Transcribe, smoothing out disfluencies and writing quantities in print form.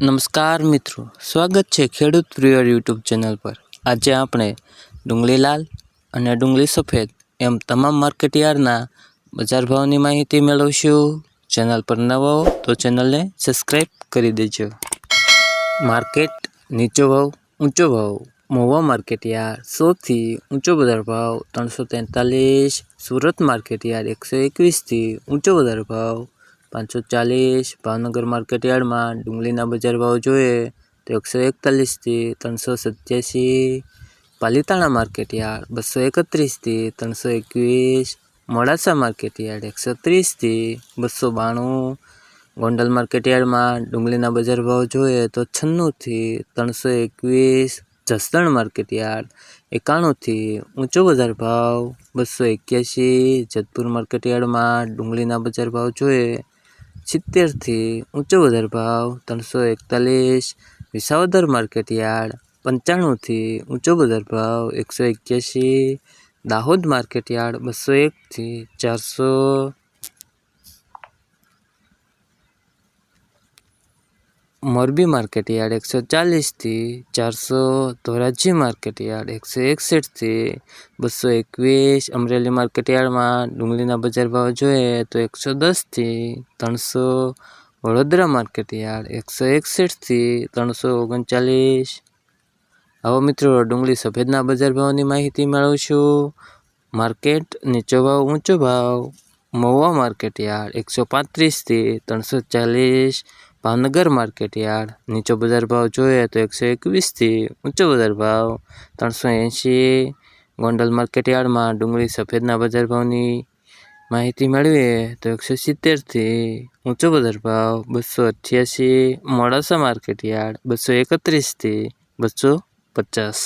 નમસ્કાર મિત્રો, સ્વાગત છે ખેડૂત પ્રિય યુટ્યુબ ચેનલ પર। આજે આપણે ડુંગળી લાલ અને ડુંગળી સફેદ એમ તમામ માર્કેટ યાર્ડના બજાર ભાવની માહિતી મેળવશું। ચેનલ પર નવા હો તો ચેનલને સબસ્ક્રાઈબ કરી દેજો। માર્કેટ નીચો ભાવ ઊંચો ભાવ। મહુવા માર્કેટ યાર્ડ 100 થી ઊંચો બજાર ભાવ 343। સુરત માર્કેટ યાર્ડ 121 થી ઊંચો બજાર ભાવ 540। ભાવનગર માર્કેટ યાર્ડમાં ડુંગળીના બજાર ભાવ જોઈએ તો 141 થી 387। પાલીતાણા માર્કેટ યાર્ડ 231 થી 321। મોડાસા માર્કેટ યાર્ડ 130 થી 292। ગોંડલ માર્કેટ યાર્ડમાં ડુંગળીના બજાર ભાવ જોઈએ તો 96 થી 321। જસદણ માર્કેટ યાર્ડ 91 થી ઊંચો બજાર ભાવ 281। જેતપુર માર્કેટ યાર્ડમાં ડુંગળીના બજાર ભાવ જોઈએ 70 થી ઊંચો બજાર ભાવ 341। વિસાવદર માર્કેટ યાર્ડ 95 થી ઊંચો બજાર ભાવ 181। દાહોદ માર્કેટ યાર્ડ 201 થી 400। મોરબી માર્કેટ યાર્ડ 140 થી 400। ધોરાજી માર્કેટ યાર્ડ 161 થી 221। અમરેલી માર્કેટ યાર્ડમાં ડુંગળીના બજાર ભાવ જોઈએ તો 110 થી 300। વડોદરા માર્કેટ યાર્ડ 161 થી 339। આવો મિત્રો ડુંગળી સફેદના બજાર ભાવની માહિતી મેળવશું। માર્કેટ નીચો ભાવ ઊંચો ભાવ। મહુવા માર્કેટ યાર્ડ 135 થી 340। ભાવનગર માર્કેટ યાર્ડ નીચો બજાર ભાવ જોઈએ તો 121 થી ઊંચો બજાર ભાવ 380। ગોંડલ માર્કેટ યાર્ડમાં ડુંગળી સફેદના બજાર ભાવની માહિતી મેળવીએ તો 170 થી ઊંચો બજાર ભાવ 288। મોડાસા માર્કેટ યાર્ડ 231 થી 250।